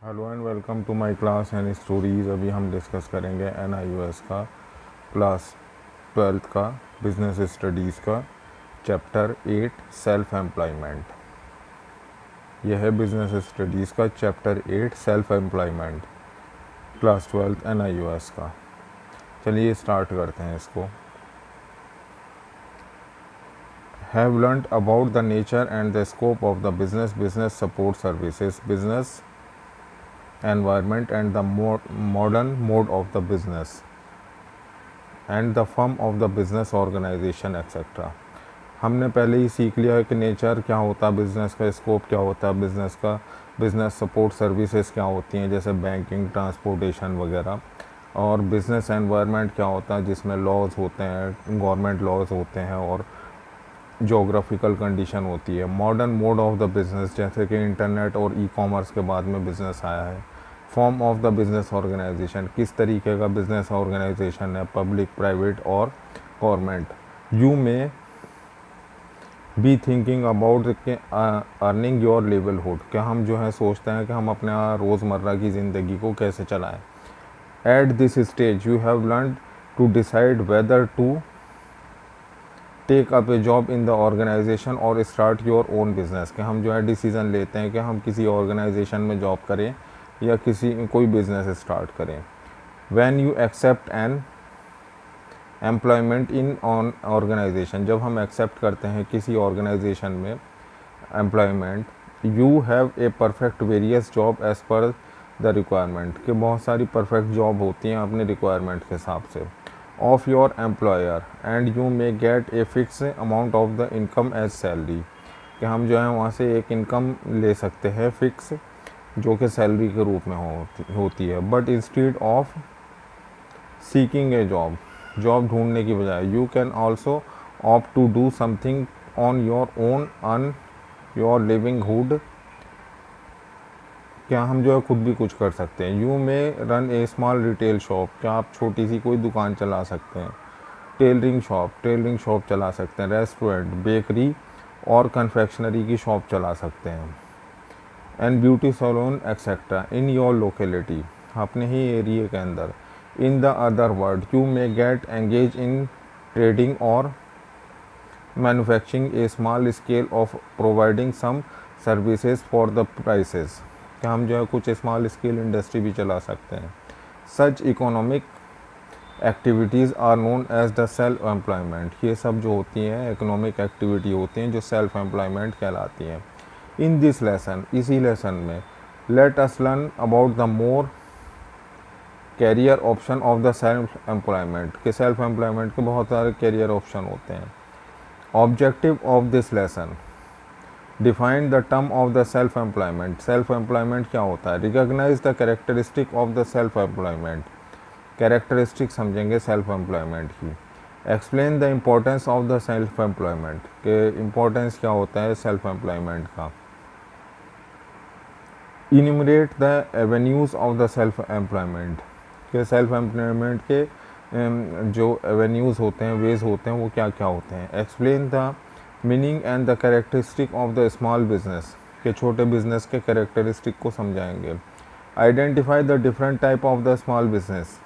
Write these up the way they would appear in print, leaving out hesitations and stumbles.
Hello and welcome to my class and stories. अभी हम discuss करेंगे NIUS का क्लास 12th का बिजनेस स्टडीज़ का चैप्टर 8 सेल्फ एम्प्लॉयमेंट। यह है बिजनेस स्टडीज़ का chapter 8 self employment, class 12th NIUS का। चलिए स्टार्ट करते हैं इसको। Have learned about the nature and the scope of the business support services, business environment and the modern mode of the business and the firm of the business organization etc. हमने पहले ही सीख लिया है कि nature क्या होता है business का, स्कोप क्या होता है बिज़नेस का, बिज़नेस सपोर्ट सर्विसेज क्या होती हैं जैसे बैंकिंग, ट्रांसपोर्टेशन वगैरह, और बिज़नेस एनवायरनमेंट क्या होता है जिसमें लॉज होते हैं, गवर्नमेंट लॉज होते हैं और जोग्राफिकल कंडीशन होती है। Modern mode of the business जैसे कि इंटरनेट और ई-कॉमर्स के बाद में बिज़नेस आया है। Form of the business organisation, किस तरीके का बिज़नेस ऑर्गेनाइजेशन है, पब्लिक, प्राइवेट और government. You may be thinking about earning your livelihood, क्या हम जो है सोचते हैं कि हम अपने रोज़मर्रा की ज़िंदगी को कैसे चलाएं। At this stage you have learn to decide whether to take up a job in the organisation और स्टार्ट योर ओन बिज़नेस, कि हम जो है डिसीज़न लेते हैं कि हम किसी ऑर्गेनाइजेशन में जॉब करें या कोई बिज़नेस स्टार्ट करें। When you accept an employment in on organisation, जब हम एक्सेप्ट करते हैं किसी ऑर्गेनाइजेशन में employment, you have a perfect various job as per the requirement, कि बहुत सारी परफेक्ट जॉब होती हैं अपने रिक्वायरमेंट के हिसाब से, of your employer and you may get a fix amount of the income as salary, कि हम जो है वहाँ से एक इनकम ले सकते हैं फिक्स जो कि सैलरी के रूप में होती है। But instead of seeking a job ढूंढने की बजाय, you can also opt to do something on your own earn your livelihood, क्या हम जो है खुद भी कुछ कर सकते हैं। यू में रन ए स्मॉल रिटेल शॉप, क्या आप छोटी सी कोई दुकान चला सकते हैं। टेलरिंग शॉप चला सकते हैं। रेस्टोरेंट, बेकरी और कन्फेक्शनरी की शॉप चला सकते हैं। And beauty salon etcetera in your locality, अपने ही एरिया के अंदर। In the other word you may get engage in trading और manufacturing a small scale of providing some services for the prices, कि हम जो है कुछ स्मॉल स्केल इंडस्ट्री भी चला सकते हैं। Such economic activities are known as the self employment, ये सब जो होती हैं इकोनॉमिक एक्टिविटी होती हैं जो सेल्फ एम्प्लॉयमेंट कहलाती हैं। इन दिस लेसन, इसी लेसन में, let us learn about the more career option of the self employment, के सेल्फ एम्प्लॉयमेंट के बहुत सारे कैरियर ऑप्शन होते हैं। Objective of this lesson, define the term of the self employment, self employment क्या होता है। Recognise the characteristic of the self employment, characteristic समझेंगे सेल्फ एम्प्लॉयमेंट की। Explain the importance of the self employment, के importance क्या होता है self employment का। Enumerate the avenues of the self employment, के सेल्फ एम्प्लॉयमेंट के जो एवेन्यूज़ होते हैं, वेज होते हैं, वो क्या क्या होते हैं। Explain the meaning and the characteristic of the small business, के छोटे बिजनेस के कैरेक्टरिस्टिक को समझाएंगे। Identify the different type of the small business,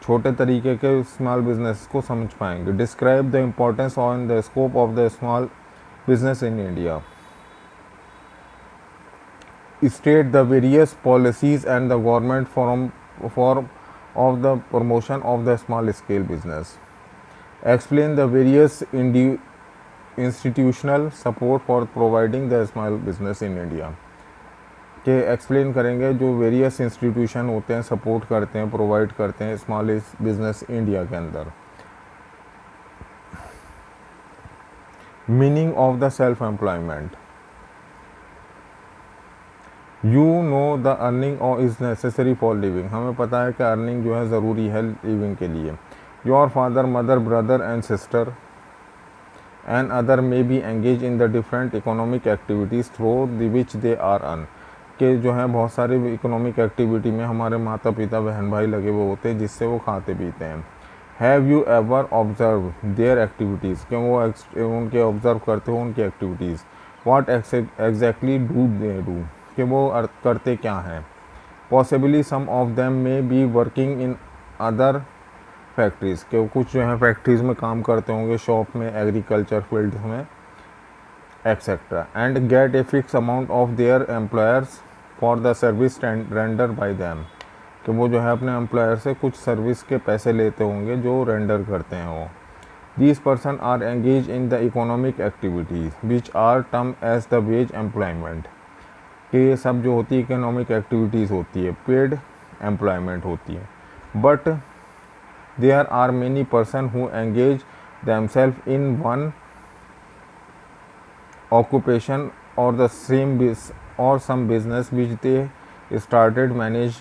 छोटे तरीके के स्मॉल बिजनेस को समझ पाएंगे। Describe the importance on the scope of the small business in India, state the various policies and the government form of the promotion of the small scale business. Explain the various institutional support for providing the small business in India, के explain करेंगे जो various institution होते हैं support करते हैं, provide करते हैं small business India के अंदर। Meaning of the self employment, you know the earning और इज़ नेसेसरी फॉर लिविंग, हमें पता है कि अर्निंग जो है ज़रूरी है लिविंग के लिए। Your father, mother, brother and sister and other may be engaged in the different economic activities through which they are earn, के जो है बहुत सारे इकोनॉमिक एक्टिविटी में हमारे माता पिता बहन भाई लगे हुए होते हैं जिससे वो खाते पीते हैं। Have you ever observe there activities, क्यों वो उनके ऑब्जर्व करते हो उनकी activities. What exactly do they do, कि वो करते क्या हैं। पॉसिबली सम ऑफ देम में be working in other factories, कि कुछ जो है फैक्ट्रीज़ में काम करते होंगे, शॉप में, एग्रीकल्चर फील्ड में, etcetera. And get a fix amount of their employers for the service render by them, कि वो जो है अपने एम्प्लॉयर से कुछ सर्विस के पैसे लेते होंगे जो रेंडर करते हैं वो। These person are engaged in the economic activities which are termed as the wage employment, कि ये सब जो होती है इकोनॉमिक एक्टिविटीज़ होती है, पेड एम्प्लॉयमेंट होती है। But there are many person who engage themselves in one occupation or the same or some business which they started manage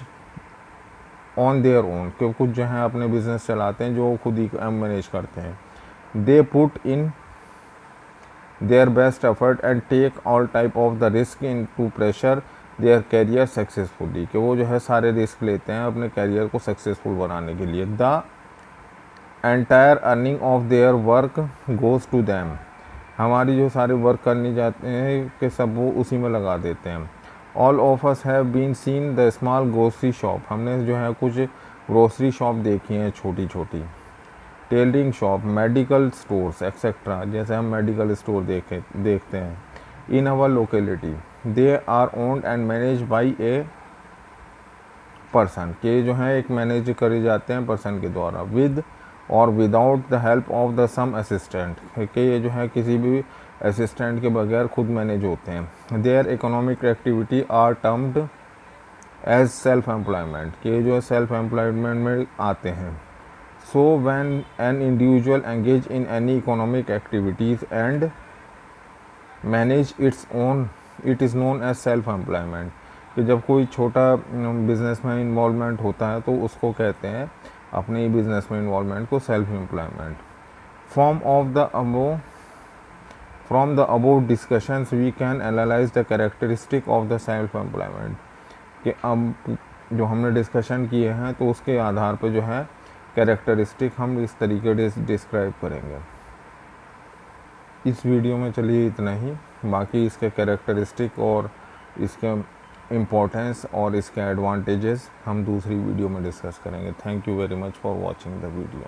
on their own, कि कुछ जो है अपने बिजनेस चलाते हैं जो खुद ही मैनेज करते हैं। They put in their best effort and take all type of the risk in to pressure their career successfully, कि वो जो है सारे रिस्क लेते हैं अपने कैरियर को सक्सेसफुल बनाने के लिए। The entire earning of their work goes to them, हमारी जो सारे वर्क करने जाते हैं कि सब वो उसी में लगा देते हैं। All of us have been seen the small grocery shop, हमने जो है कुछ ग्रोसरी शॉप देखी हैं छोटी छोटी। Tailoring shop, medical stores etcetera, जैसे हम मेडिकल स्टोर देखते हैं। In our locality they are owned and manage by a person, के जो है एक मैनेज करे जाते हैं पर्सन के द्वारा, विद और without the help of the some assistant, कि ये जो है किसी भी असिस्टेंट के बगैर खुद मैनेज होते हैं। Their economic activity are termed as self employment, के जो है सेल्फ एम्प्लॉयमेंट में आते हैं। So when an individual engage in any economic activities and manage its own, it is known as self-employment, कि जब कोई छोटा बिजनेस में इन्वॉल्वमेंट होता है तो उसको कहते हैं अपने बिजनेस में इन्वॉल्वमेंट को self employment. From the above discussions we can analyse the characteristic of the self employment, कि अब जो हमने डिस्कशन किए हैं तो उसके आधार पर जो है कैरेक्टरिस्टिक हम इस तरीके से डिस्क्राइब करेंगे। इस वीडियो में चलिए इतना ही, बाकी इसके कैरेक्टरिस्टिक और इसके इम्पोर्टेंस और इसके एडवांटेजेस हम दूसरी वीडियो में डिस्कस करेंगे। Thank you very much for watching the video.